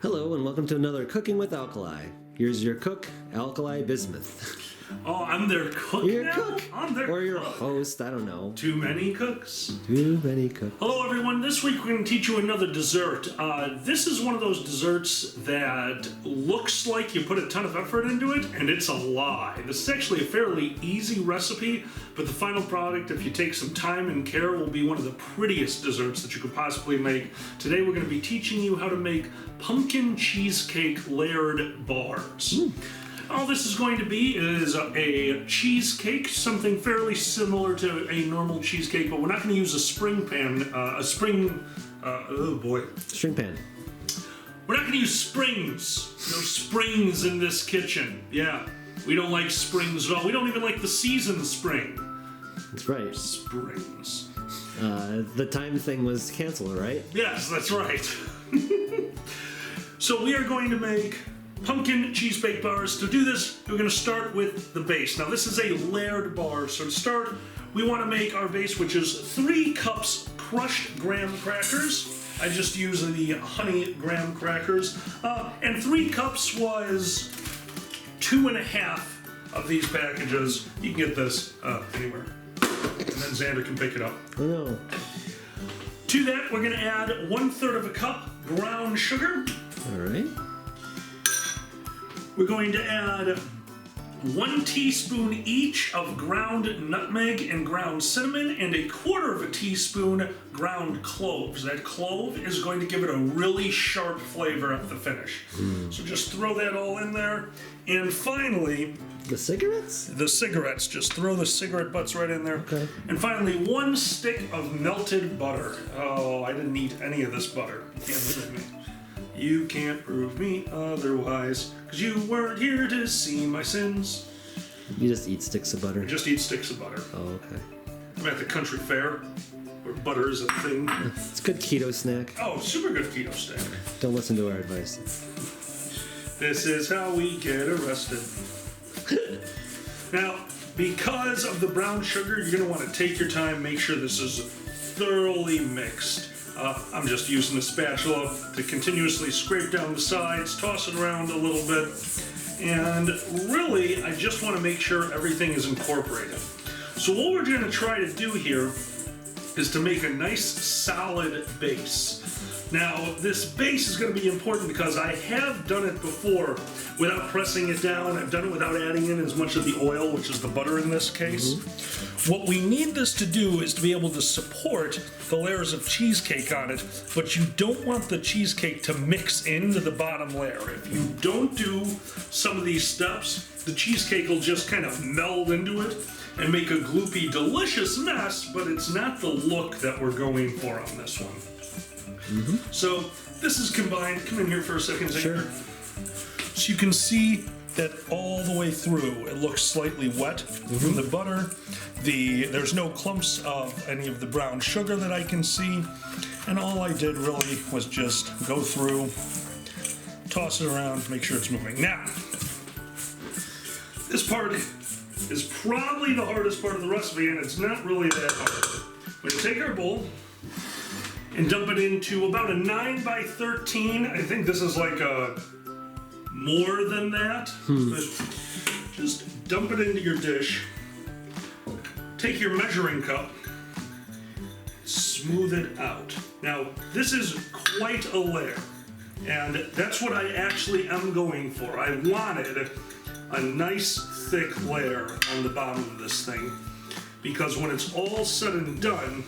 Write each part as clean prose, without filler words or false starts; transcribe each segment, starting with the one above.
Hello and welcome to another Cooking with Alkali. Here's your cook, Alkali Bismuth. Oh, I'm their cook Your now? cook! I'm their Or your cook. host, I don't know. Too many cooks. Too many cooks. Hello everyone, this week we're going to teach you another dessert. This is one of those desserts that looks like you put a ton of effort into it, and it's a lie. This is actually a fairly easy recipe, but the final product, if you take some time and care, will be one of the prettiest desserts that you could possibly make. Today we're going to be teaching you how to make pumpkin cheesecake layered bars. All this is going to be is a cheesecake, something fairly similar to a normal cheesecake, but we're not going to use a spring pan, string Pan. We're not going to use springs. No springs in this kitchen. Yeah, we don't like springs at all. We don't even like the season spring. That's right. Springs. The time thing was canceled, right? Yes, that's right. So we are going to make pumpkin cheesecake bars. To do this, we're going to start with the base. Now this is a layered bar, so to start, we want to make our base, which is 3 cups crushed graham crackers. I just use the honey graham crackers. And 3 cups was 2.5 of these packages. You can get this anywhere. And then Xander can pick it up. Oh no. To that, we're going to add 1/3 of a cup ground sugar. Alright. We're going to add 1 teaspoon each of ground nutmeg and ground cinnamon, and 1/4 teaspoon ground cloves. That clove is going to give it a really sharp flavor at the finish. So just throw that all in there. And finally, The cigarettes? the cigarettes. Just throw the cigarette butts right in there. Okay. And finally, 1 stick of melted butter. Oh, I didn't eat any of this butter. You can't prove me. You can't prove me otherwise, because you weren't here to see my sins. You just eat sticks of butter. Just eat sticks of butter. Oh, okay. I'm at the country fair, where butter is a thing. It's a good keto snack. Oh, super good keto snack. Don't listen to our advice. This is how we get arrested. Now, because of the brown sugar, you're going to want to take your time, make sure this is thoroughly mixed. I'm just using a spatula to continuously scrape down the sides, toss it around a little bit, and really, I just want to make sure everything is incorporated. So what we're going to try to do here is to make a nice solid base. Now, this base is going to be important because I have done it before without pressing it down. I've done it without adding in as much of the oil, which is the butter in this case. What we need this to do is to be able to support the layers of cheesecake on it, but you don't want the cheesecake to mix into the bottom layer. If you don't do some of these steps, the cheesecake will just kind of meld into it and make a gloopy, delicious mess, but it's not the look that we're going for on this one. So this is combined. Come in here for a second, Xander. Sure. So you can see that all the way through it looks slightly wet from the butter. There's no clumps of any of the brown sugar that I can see, and all I did really was just go through, toss it around, make sure it's moving. Now, this part is probably the hardest part of the recipe, and it's not really that hard. We're going to take our bowl and dump it into about a 9 by 13. I think this is like a more than that. But just dump it into your dish. Take your measuring cup, smooth it out. Now, this is quite a layer, and that's what I actually am going for. I wanted a nice thick layer on the bottom of this thing, because when it's all said and done,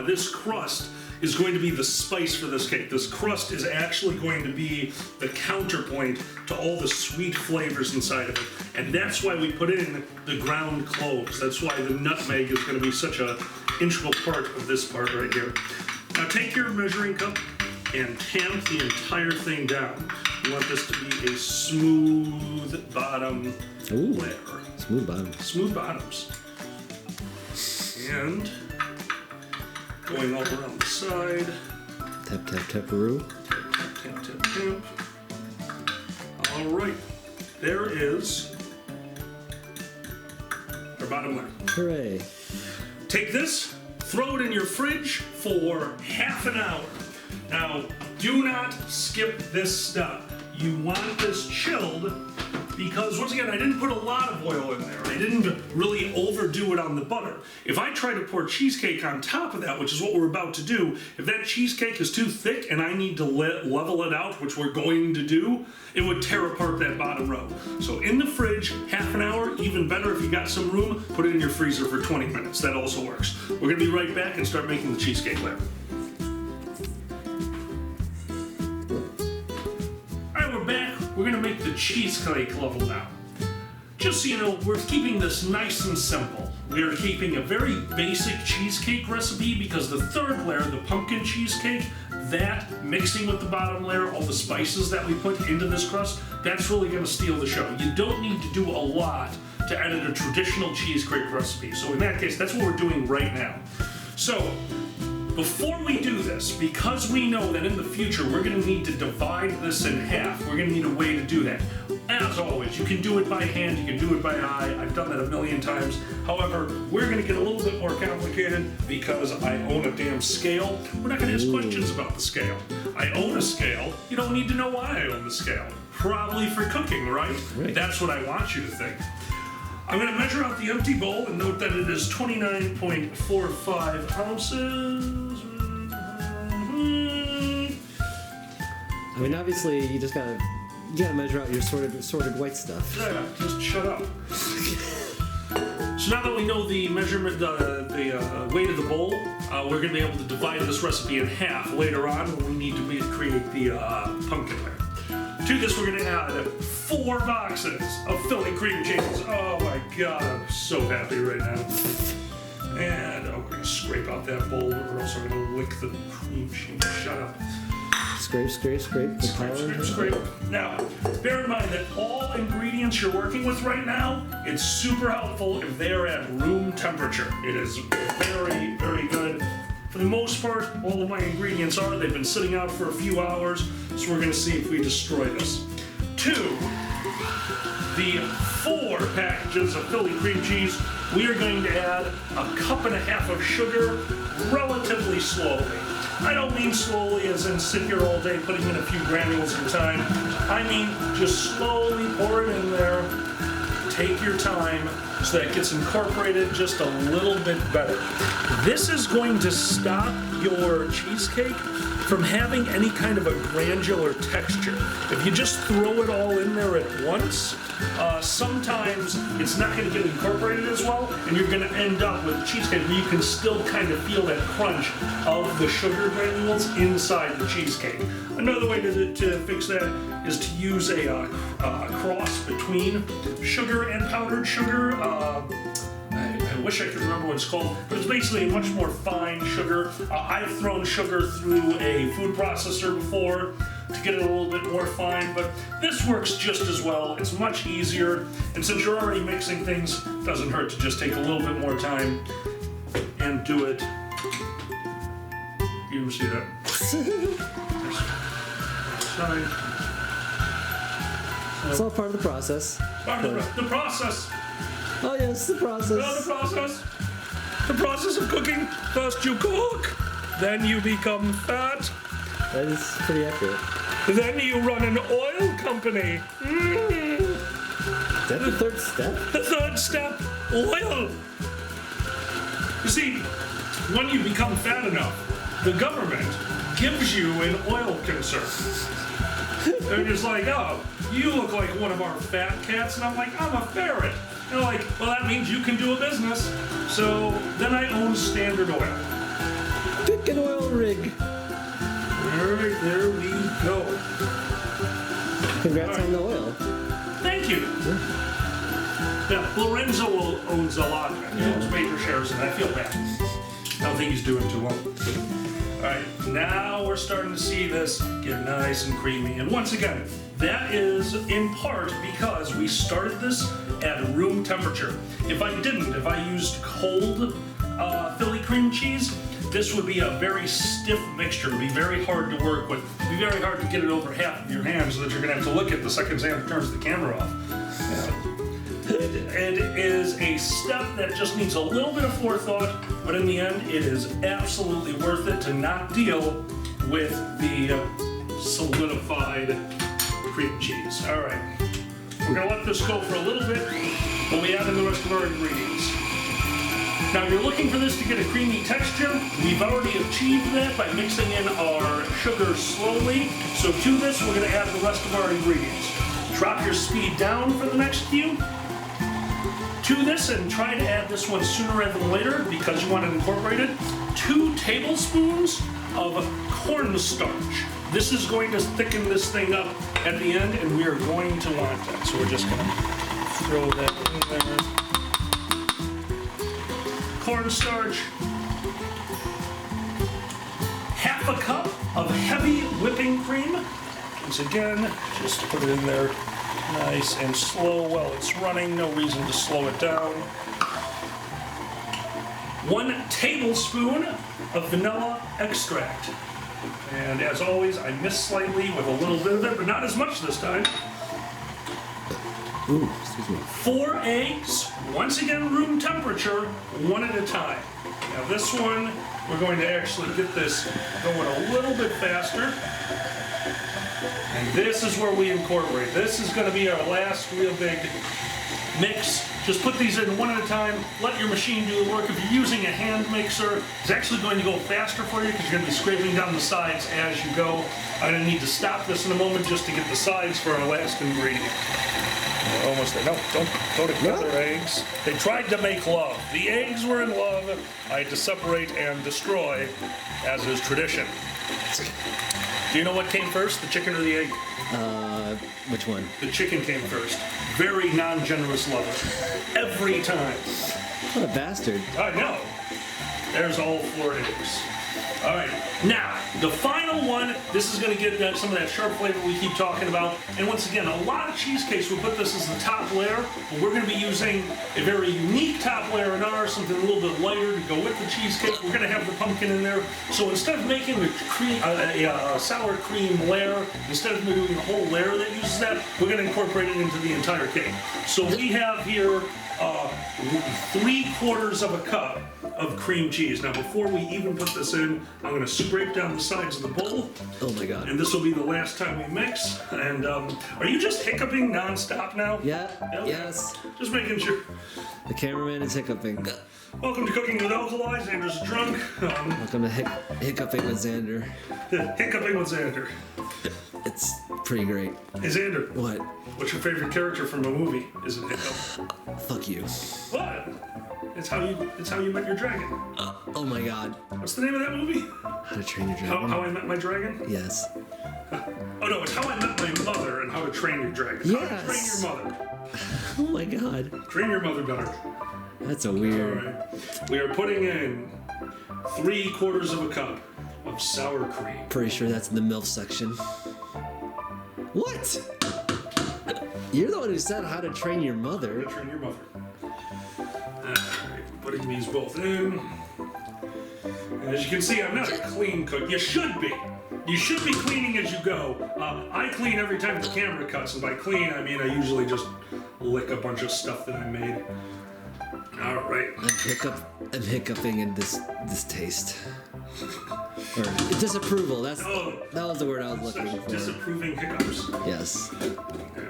this crust is going to be the spice for this cake. This crust is actually going to be the counterpoint to all the sweet flavors inside of it. And that's why we put in the ground cloves. That's why the nutmeg is going to be such an integral part of this part right here. Now take your measuring cup and tamp the entire thing down. You want this to be a smooth bottom layer. Smooth bottom. Smooth bottoms. And going all around the side. Tap, tap, taparoo. Tap, tap, tap, tap. All right. There is our bottom layer. Hooray. Take this, throw it in your fridge for half an hour. Now, do not skip this step. You want this chilled because, once again, I didn't put a lot of oil in there. I didn't really overdo it on the butter. If I try to pour cheesecake on top of that, which is what we're about to do, if that cheesecake is too thick and I need to level it out, which we're going to do, it would tear apart that bottom row. So in the fridge, half an hour, even better if you got some room, put it in your freezer for 20 minutes. That also works. We're gonna be right back and start making the cheesecake layer. We're gonna make the cheesecake level now. Just so you know, we're keeping this nice and simple. We are keeping a very basic cheesecake recipe because the third layer, the pumpkin cheesecake, that mixing with the bottom layer, all the spices that we put into this crust, that's really gonna steal the show. You don't need to do a lot to edit a traditional cheesecake recipe. So in that case, that's what we're doing right now. So, before we do this, because we know that in the future we're going to need to divide this in half, we're going to need a way to do that. As always, you can do it by hand, you can do it by eye. I've done that a million times. However, we're going to get a little bit more complicated because I own a damn scale. We're not going to ask questions about the scale. I own a scale. You don't need to know why I own the scale. Probably for cooking, right? That's what I want you to think. I'm going to measure out the empty bowl and note that it is 29.45 ounces. I mean, obviously, you gotta measure out your sorted white stuff. Yeah, just shut up. So now that we know the measurement, the weight of the bowl, we're going to be able to divide this recipe in half later on when we need to create the pumpkin layer. To this, we're going to add 4 boxes of Philly cream cheese. Oh my god, I'm so happy right now. And we're going to scrape out that bowl. We're also going to lick the cream cheese. Shut up. Scrape. Scrape. Now, bear in mind that all ingredients you're working with right now, it's super helpful if they are at room temperature. It is very, very good. For the most part, all of my ingredients are. They've been sitting out for a few hours, so we're going to see if we destroy this. 2, the 4 packages of Philly cream cheese, we are going to add 1.5 cups of sugar relatively slowly. I don't mean slowly as in sit here all day putting in a few granules at a time. I mean just slowly pour it in there. Take your time so that it gets incorporated just a little bit better. This is going to stop your cheesecake from having any kind of a granular texture. If you just throw it all in there at once, sometimes it's not going to get incorporated as well, and you're going to end up with a cheesecake where you can still kind of feel that crunch of the sugar granules inside the cheesecake. Another way to fix that is to use a cross between sugar and powdered sugar. I wish I could remember what it's called, but it's basically a much more fine sugar. I've thrown sugar through a food processor before to get it a little bit more fine, but this works just as well. It's much easier, and since you're already mixing things, it doesn't hurt to just take a little bit more time and do it. You see that? It's all part of the process. Part of the process. Oh yes, the process. The process. The process of cooking. First you cook, then you become fat. That is pretty accurate. Then you run an oil company. Is that the third step? The third step, oil. You see, when you become fat enough, the government gives you an oil concern. They're just like, oh, you look like one of our fat cats, and I'm like, I'm a ferret. And they're like, well, that means you can do a business. So then I own Standard Oil. Pick an oil rig. Alright, there we go. Congrats on the oil. Thank you. Yeah, Lorenzo owns a lot of it. He owns major shares, and I feel bad. I don't think he's doing too well. Alright, now we're starting to see this get nice and creamy. And once again, that is in part because we started this at room temperature. If I used cold Philly cream cheese, this would be a very stiff mixture. It would be very hard to work with. It would be very hard to get it over half of your hands so that you're going to have to look at the second Sam turns the camera off. It is a step that just needs a little bit of forethought, but in the end, it is absolutely worth it to not deal with the solidified cream cheese. All right. We're gonna let this go for a little bit while we add in the rest of our ingredients. Now, you're looking for this to get a creamy texture. We've already achieved that by mixing in our sugar slowly. So to this, we're gonna add the rest of our ingredients. Drop your speed down for the next few. To this, and try to add this one sooner rather than later because you want it incorporated, 2 tablespoons of cornstarch. This is going to thicken this thing up at the end, and we are going to want that. So we're just going to throw that in there. Cornstarch. Half a cup of heavy whipping cream. Once again, just put it in there nice and slow while it's running. No reason to slow it down. 1 tablespoon of vanilla extract. And as always, I miss slightly with a little bit of it, but not as much this time. Ooh, excuse me. 4 eggs, once again room temperature, 1 at a time. Now this one, we're going to actually get this going a little bit faster. And this is where we incorporate. This is going to be our last real big mix. Just put these in 1 at a time. Let your machine do the work. If you're using a hand mixer, it's actually going to go faster for you because you're going to be scraping down the sides as you go. I'm going to need to stop this in a moment just to get the sides for our last ingredient. We're almost there. No, don't together eggs. They tried to make love. The eggs were in love. I had to separate and destroy, as is tradition. Do you know what came first, the chicken or the egg? Which one? The chicken came first. Very non-generous lover. Every time. What a bastard. I know. There's all 4 eggs. All right. Now, the final one, this is going to get some of that sharp flavor we keep talking about. And once again, a lot of cheesecakes will put this as the top layer, but we're going to be using a very unique top layer in ours, something a little bit lighter to go with the cheesecake. We're going to have the pumpkin in there. So instead of making a sour cream layer, instead of doing a whole layer that uses that, we're going to incorporate it into the entire cake. So we have here 3/4 of a cup of cream cheese. Now, before we even put this in, I'm going to scrape down the sides of the bowl. Oh my god. And this will be the last time we mix. And are you just hiccuping nonstop now? Yeah. Yes. Just making sure. The cameraman is hiccuping. Welcome to Cooking with Alkali. Xander's drunk. Welcome to hiccuping with Xander. Hiccuping with Xander. It's pretty great. Hey Xander. What? What's your favorite character from a movie? Is it Hiccup? Fuck you. What? It's how you met your dragon. Oh my god. What's the name of that movie? How to Train Your Dragon? How I Met My Dragon? Yes. Oh no, it's How I Met My Mother and How to Train Your Dragon. Yes. How to Train Your Mother. Oh my god. Train your mother better. That's a weird. All right. We are putting in 3/4 of a cup of sour cream. Pretty sure that's in the MILF section. What? You're the one who said How to Train Your Mother. How to Train Your Mother. Alright, putting these both in. And as you can see, I'm not a clean cook. You should be. You should be cleaning as you go. I clean every time the camera cuts, and by clean, I mean I usually just lick a bunch of stuff that I made. All right. I'm hiccuping in this taste. Or disapproval. That was the word I was looking for. Disapproving hiccups. Yes. All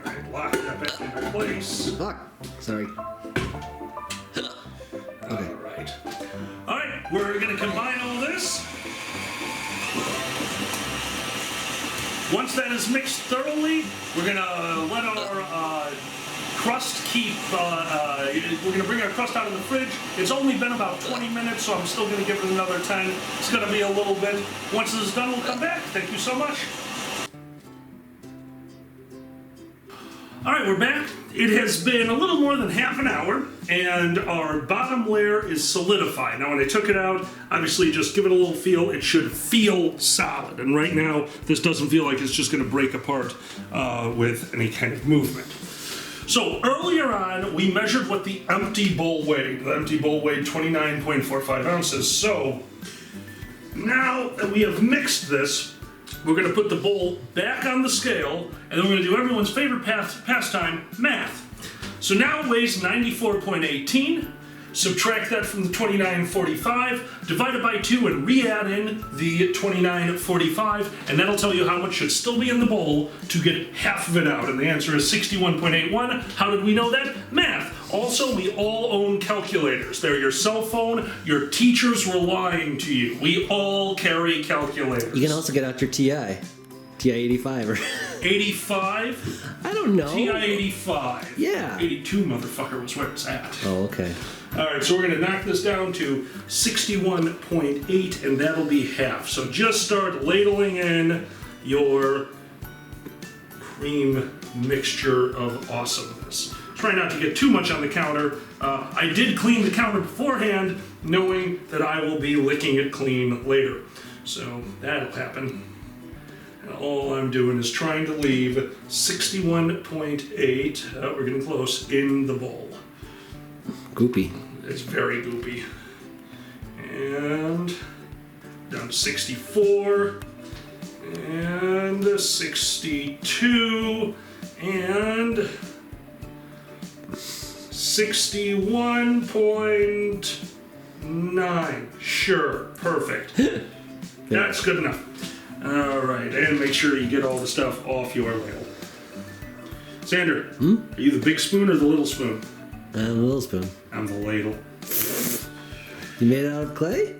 right, lock that back into place. Fuck. Sorry. Okay. All right, we're gonna combine all this. Once that is mixed thoroughly, we're gonna let our crust keep, we're gonna bring our crust out of the fridge. It's only been about 20 minutes, so I'm still gonna give it another 10. It's gonna be a little bit. Once this is done, we'll come back. Thank you so much. All right, we're back. It has been a little more than half an hour, and our bottom layer is solidified. Now, when I took it out, obviously just give it a little feel. It should feel solid, and right now, this doesn't feel like it's just gonna break apart with any kind of movement. So earlier on, we measured what the empty bowl weighed. The empty bowl weighed 29.45 ounces. So now that we have mixed this, we're going to put the bowl back on the scale, and then we're going to do everyone's favorite pastime, math. So now it weighs 94.18. subtract that from the 29.45, divide it by 2, and re-add in the 29.45, and that'll tell you how much should still be in the bowl to get half of it out. And the answer is 61.81. How did we know that? Math. Also, we all own calculators. They're your cell phone. Your teachers were lying to you. We all carry calculators. You can also get out your TI 85 or 85? I don't know. TI 85. Yeah. 82, motherfucker, was where it's at. Oh, okay. All right, so we're going to knock this down to 61.8, and that'll be half. So just start ladling in your cream mixture of awesomeness. Try not to get too much on the counter. I did clean the counter beforehand, knowing that I will be licking it clean later. So that'll happen. And all I'm doing is trying to leave 61.8, we're getting close, in the bowl. Goopy. It's very goopy. And down to 64, and 62, and 61.9. Sure, perfect. That's good enough. All right, and make sure you get all the stuff off your ladle. Sander, are you the big spoon or the little spoon? I'm a little spoon. I'm the ladle. You made it out of clay?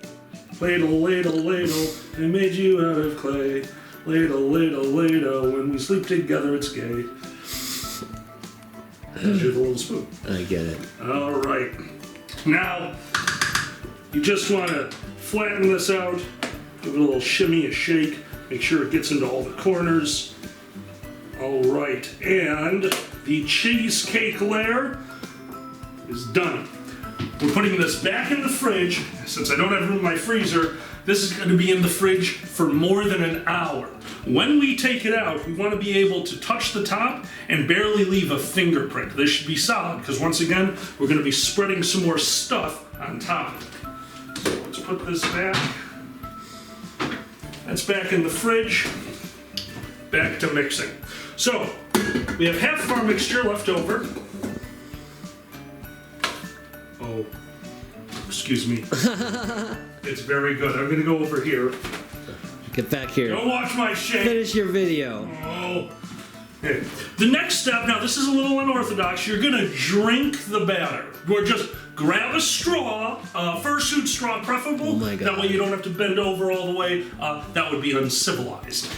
Ladle, ladle, ladle, they made you out of clay. Ladle, ladle, ladle, when we sleep together it's gay. Because you're the little spoon. I get it. All right. Now, you just want to flatten this out, give it a little shimmy, a shake, make sure it gets into all the corners. All right, and the cheesecake layer is done. We're putting this back in the fridge. Since I don't have room in my freezer, this is going to be in the fridge for more than an hour. When we take it out, we want to be able to touch the top and barely leave a fingerprint. This should be solid, because once again, we're going to be spreading some more stuff on top of it. So let's put this back. That's back in the fridge. Back to mixing. So, we have half of our mixture left over. Oh, excuse me. It's very good. I'm going to go over here. Get back here. Don't watch my shake. Finish your video. Oh. Okay. The next step, now this is a little unorthodox, you're going to drink the batter. Or just grab a straw, fursuit straw preferable. Oh my God. That way you don't have to bend over all the way. That would be uncivilized.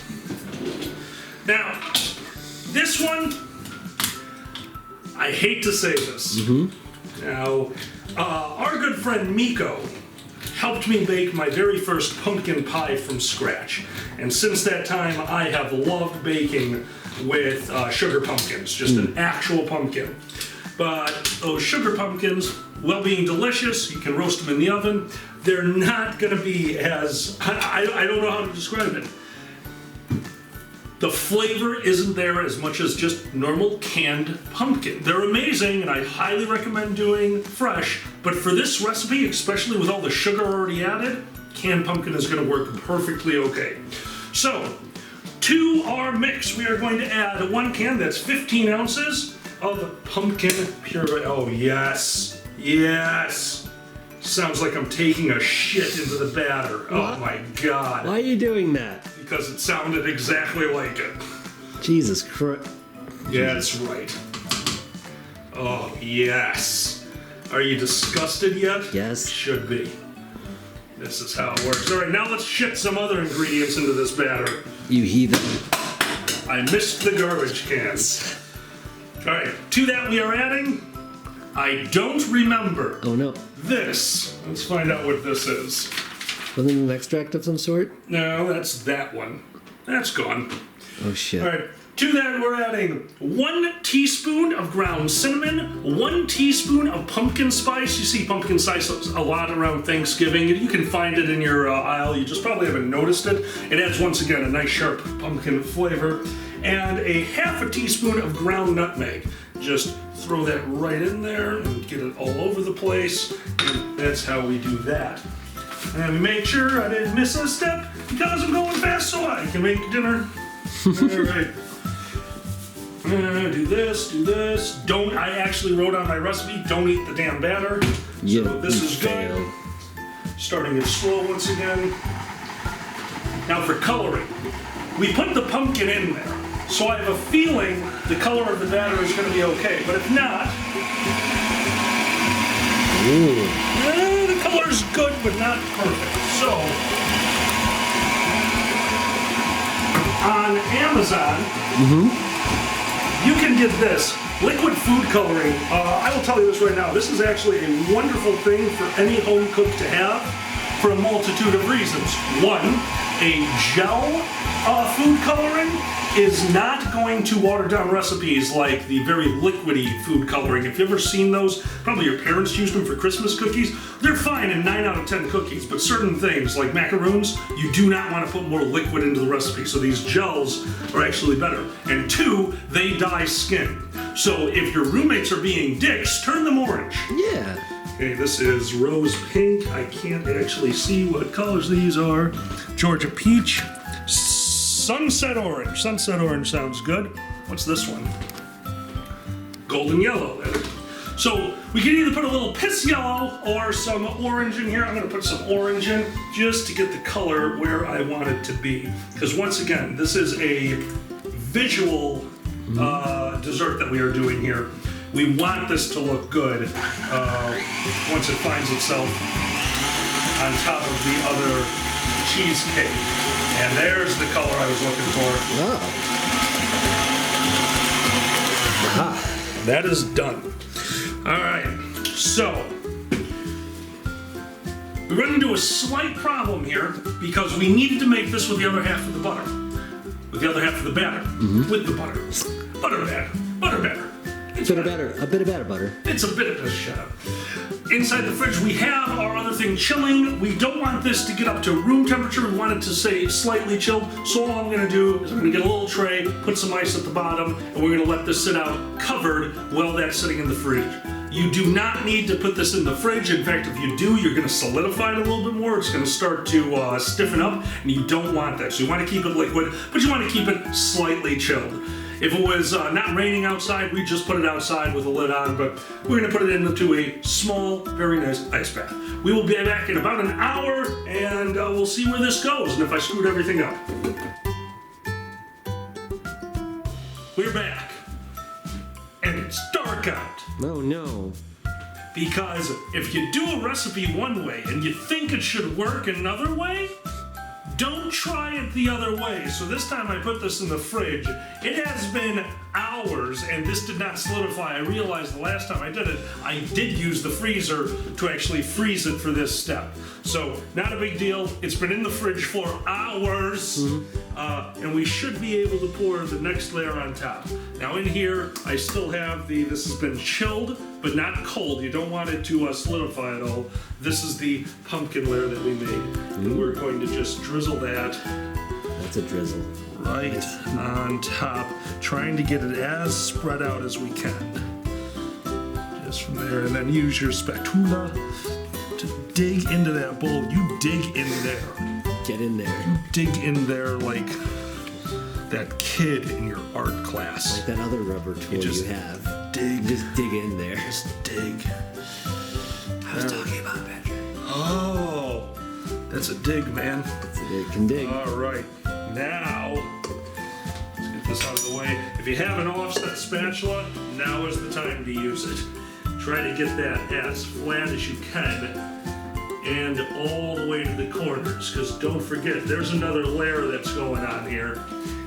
Now, this one, I hate to say this. Now, our good friend Miko helped me bake my very first pumpkin pie from scratch. And since that time, I have loved baking with sugar pumpkins, just an actual pumpkin. But those sugar pumpkins, while being delicious, you can roast them in the oven, they're not gonna be as, I don't know how to describe it. The flavor isn't there as much as just normal canned pumpkin. They're amazing, and I highly recommend doing fresh, but for this recipe, especially with all the sugar already added, canned pumpkin is gonna work perfectly okay. So, to our mix, we are going to add 1 can, that's 15 ounces of pumpkin puree. Oh, yes, yes. Sounds like I'm taking a shit into the batter. What? Oh my God. Why are you doing that? Because it sounded exactly like it. Jesus Christ. Yeah, that's right. Oh, yes. Are you disgusted yet? Yes. Should be. This is how it works. All right, now let's shit some other ingredients into this batter. You heathen. I missed the garbage cans. All right, to that we are adding, I don't remember Oh no. this. Let's find out what this is. Wasn't it an extract of some sort? No, that's that one. That's gone. Oh shit. All right, to that we're adding 1 teaspoon of ground cinnamon, 1 teaspoon of pumpkin spice. You see pumpkin spice a lot around Thanksgiving. You can find it in your aisle. You just probably haven't noticed it. It adds, once again, a nice sharp pumpkin flavor. And a half a teaspoon of ground nutmeg. Just throw that right in there and get it all over the place. And that's how we do that. And make sure I didn't miss a step because I'm going fast so I can make dinner. All right. Do this, do this. Don't, I actually wrote on my recipe, don't eat the damn batter. Yeah, So this is good. failed. Starting it slow once again. Now for coloring, we put the pumpkin in there. So I have a feeling the color of the batter is going to be okay. But if not, the color's good, but not perfect. So, on Amazon, you can get this liquid food coloring. I will tell you this right now. This is actually a wonderful thing for any home cook to have for a multitude of reasons. One, a gel food coloring is not going to water down recipes like the very liquidy food coloring. If you've ever seen those, probably your parents used them for Christmas cookies. They're fine in 9 out of 10 cookies, but certain things like macaroons, you do not want to put more liquid into the recipe. So these gels are actually better. And two, they dye skin. So if your roommates are being dicks, turn them orange. Yeah. Okay, this is rose pink. I can't actually see what colors these are. Georgia peach. Sunset orange. Sunset orange sounds good. What's this one? Golden yellow. So we can either put a little piss yellow or some orange in here. I'm going to put some orange in just to get the color where I want it to be. Because once again, this is a visual dessert that we are doing here. We want this to look good once it finds itself on top of the other cheesecake. And there's the color I was looking for. Wow. Aha. That is done. All right, so we run into a slight problem here because we needed to make this with the other half of the butter, with the other half of the batter, with the butter. Butter batter, butter batter. A bit of batter butter. It's a bit of a shut up. Inside the fridge, we have our other thing chilling. We don't want this to get up to room temperature. We want it to stay slightly chilled. So all I'm gonna do is I'm gonna get a little tray, put some ice at the bottom, and we're gonna let this sit out covered while that's sitting in the fridge. You do not need to put this in the fridge. In fact, if you do, you're gonna solidify it a little bit more. It's gonna start to stiffen up, and you don't want that. So you wanna keep it liquid, but you wanna keep it slightly chilled. If it was not raining outside, we'd just put it outside with a lid on, but we're gonna put it into a small, very nice ice bath. We will be back in about an hour, and we'll see where this goes, and if I screwed everything up. We're back, and it's dark out. Oh no. Because if you do a recipe one way and you think it should work another way, don't try it the other way. So this time I put this in the fridge. It has been hours and this did not solidify. I realized the last time I did it, I did use the freezer to actually freeze it for this step. So not a big deal. It's been in the fridge for hours. And we should be able to pour the next layer on top. Now in here, I still have this has been chilled, but not cold. You don't want it to solidify at all. This is the pumpkin layer that we made. And we're going to just drizzle that. That's a drizzle. Right on top, trying to get it as spread out as we can. Just from there, and then use your spatula to dig into that bowl. You dig in there. Get in there. You dig in there like that kid in your art class. Like that other rubber tool you have. Dig. Just dig in there. Just dig. I was talking about Patrick. Oh, that's a dig, man. It can dig. All right, now let's get this out of the way. If you have an offset spatula, now is the time to use it. Try to get that as flat as you can and all the way to the corners, because don't forget, there's another layer that's going on here,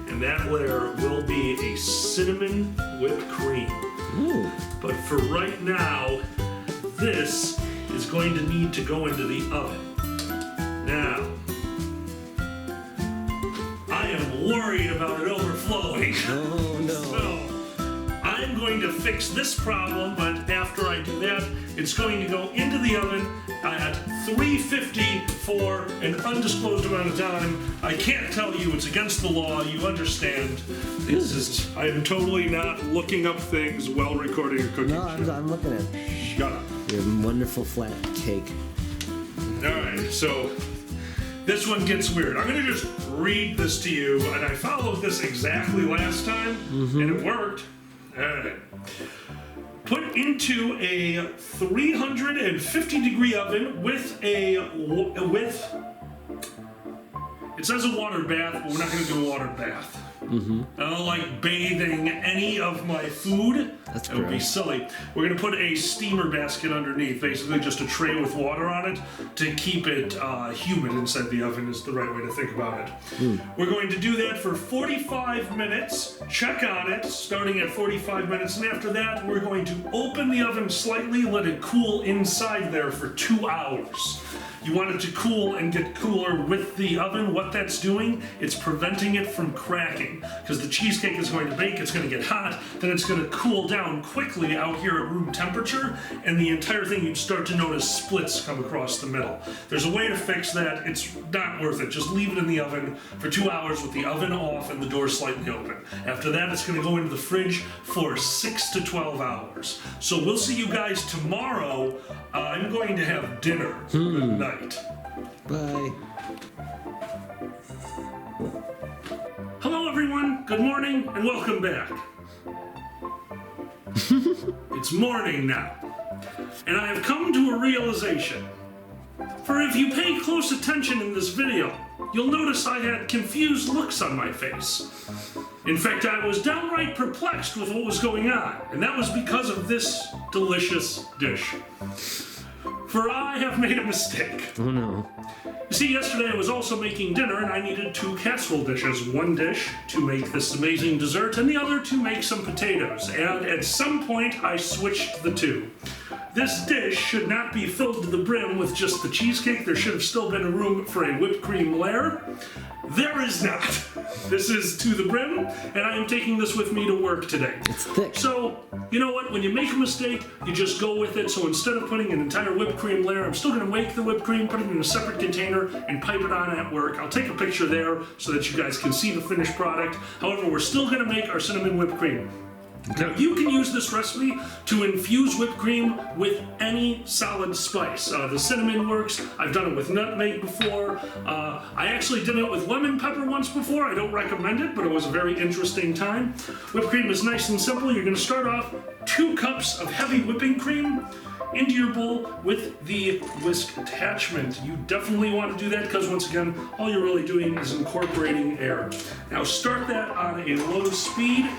and that layer will be a cinnamon whipped cream. Ooh. But for right now, this is going to need to go into the oven. Now, I am worried about it overflowing. Oh no. So, I'm going to fix this problem, but after I do that, it's going to go into the oven at 350 for an undisclosed amount of time. I can't tell you, it's against the law, you understand. This is, I'm totally not looking up things while recording a cooking No, show. I'm looking at Shut up. your wonderful flat cake. Alright, so This one gets weird. I'm gonna just read this to you, and I followed this exactly last time, and it worked. Alright. Put into a 350-degree oven with it says a water bath, but we're not going to do a water bath. I don't like bathing any of my food. That's That would be gross. silly. We're going to put a steamer basket underneath, basically just a tray with water on it to keep it humid inside the oven is the right way to think about it. We're going to do that for 45 minutes, check on it, starting at 45 minutes, and after that we're going to open the oven slightly, let it cool inside there for 2 hours. You want it to cool and get cooler with the oven. What that's doing, it's preventing it from cracking. Because the cheesecake is going to bake, it's going to get hot, then it's going to cool down quickly out here at room temperature, and the entire thing you'd start to notice splits come across the middle. There's a way to fix that. It's not worth it. Just leave it in the oven for 2 hours with the oven off and the door slightly open. After that, it's going to go into the fridge for 6 to 12 hours. So we'll see you guys tomorrow. I'm going to have dinner. Good night. Bye. Hello everyone, good morning, and welcome back. It's morning now, and I have come to a realization. For if you pay close attention in this video, you'll notice I had confused looks on my face. In fact, I was downright perplexed with what was going on, and that was because of this delicious dish. For I have made a mistake. Oh no. You see, yesterday I was also making dinner and I needed 2 casserole dishes. One dish to make this amazing dessert and the other to make some potatoes. And at some point I switched the two. This dish should not be filled to the brim with just the cheesecake. There should have still been a room for a whipped cream layer. There is not. This is to the brim, and I am taking this with me to work today. It's thick. So, you know what? When you make a mistake, you just go with it. So instead of putting an entire whipped cream layer, I'm still going to make the whipped cream, put it in a separate container, and pipe it on at work. I'll take a picture there so that you guys can see the finished product. However, we're still going to make our cinnamon whipped cream. Now, you can use this recipe to infuse whipped cream with any solid spice. The cinnamon works. I've done it with nutmeg before. I actually did it with lemon pepper once before. I don't recommend it, but it was a very interesting time. Whipped cream is nice and simple. You're going to start off 2 cups of heavy whipping cream into your bowl with the whisk attachment. You definitely want to do that because, once again, all you're really doing is incorporating air. Now start that on a low speed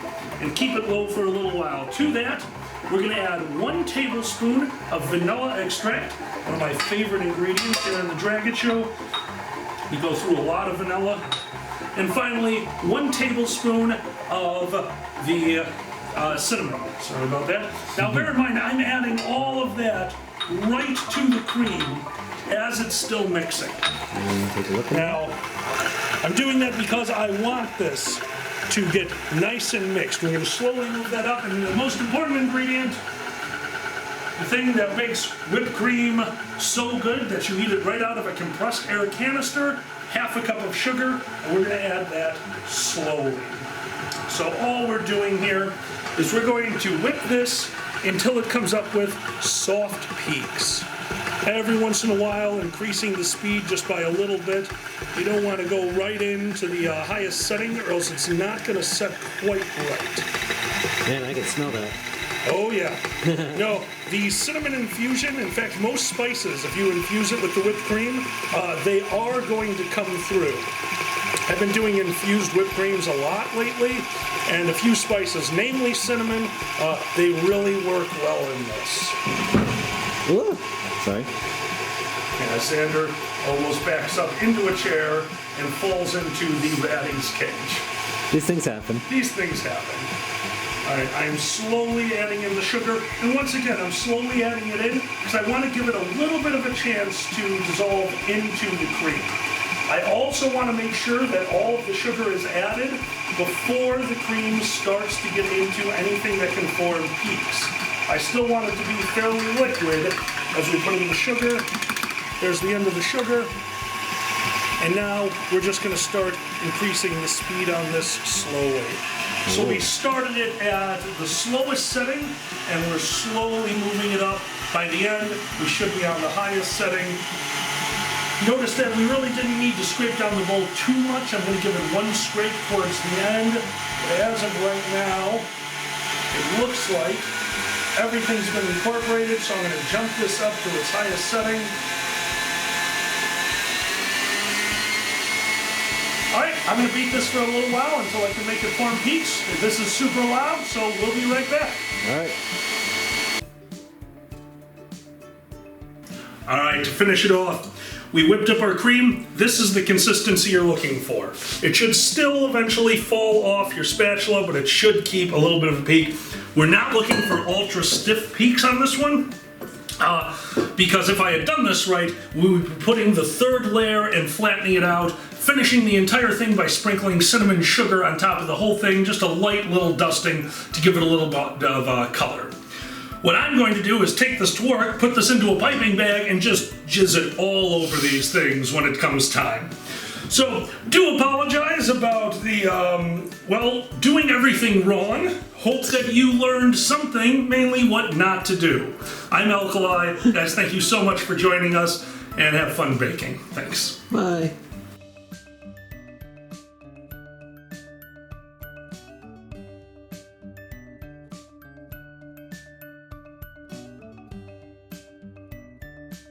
and keep it low for a little while. To that, we're going to add 1 tablespoon of vanilla extract, one of my favorite ingredients here on the Dragon Show. We go through a lot of vanilla. And finally, 1 tablespoon of the cinnamon. Sorry about that. Now bear in mind, I'm adding all of that right to the cream as it's still mixing. Take a look at Now, I'm doing that because I want this to get nice and mixed. We're going to slowly move that up, and the most important ingredient, the thing that makes whipped cream so good that you eat it right out of a compressed air canister, 1/2 cup of sugar, and we're going to add that slowly. So all we're doing here is we're going to whip this until it comes up with soft peaks. Every once in a while, increasing the speed just by a little bit. You don't want to go right into the highest setting, or else it's not going to set quite right. Man, I can smell that. Oh yeah. No, the cinnamon infusion, in fact, most spices, if you infuse it with the whipped cream, they are going to come through. I've been doing infused whipped creams a lot lately, and a few spices, namely cinnamon, they really work well in this. Ooh. Sorry. And Xander almost backs up into a chair and falls into the ratting's cage. These things happen. These things happen. All right, I'm slowly adding in the sugar, and once again, I'm slowly adding it in because I want to give it a little bit of a chance to dissolve into the cream. I also want to make sure that all of the sugar is added before the cream starts to get into anything that can form peaks. I still want it to be fairly liquid as we put in the sugar. There's the end of the sugar. And now we're just going to start increasing the speed on this slowly. So we started it at the slowest setting, and we're slowly moving it up. By the end, we should be on the highest setting. Notice that we really didn't need to scrape down the bowl too much. I'm going to give it one scrape towards the end. But as of right now, it looks like everything's been incorporated, so I'm going to jump this up to its highest setting. Alright, I'm going to beat this for a little while until I can make it form peaks. This is super loud, so we'll be right back. Alright. Alright, to finish it off, we whipped up our cream. This is the consistency you're looking for. It should still eventually fall off your spatula, but it should keep a little bit of a peak. We're not looking for ultra stiff peaks on this one, because if I had done this right, we would be putting the third layer and flattening it out, finishing the entire thing by sprinkling cinnamon sugar on top of the whole thing, just a light little dusting to give it a little bit of color. What I'm going to do is take this to work, put this into a piping bag, and just jizz it all over these things when it comes time. So, do apologize about the, doing everything wrong. Hope that you learned something, mainly what not to do. I'm Alkali. Guys, thank you so much for joining us, and have fun baking. Thanks. Bye.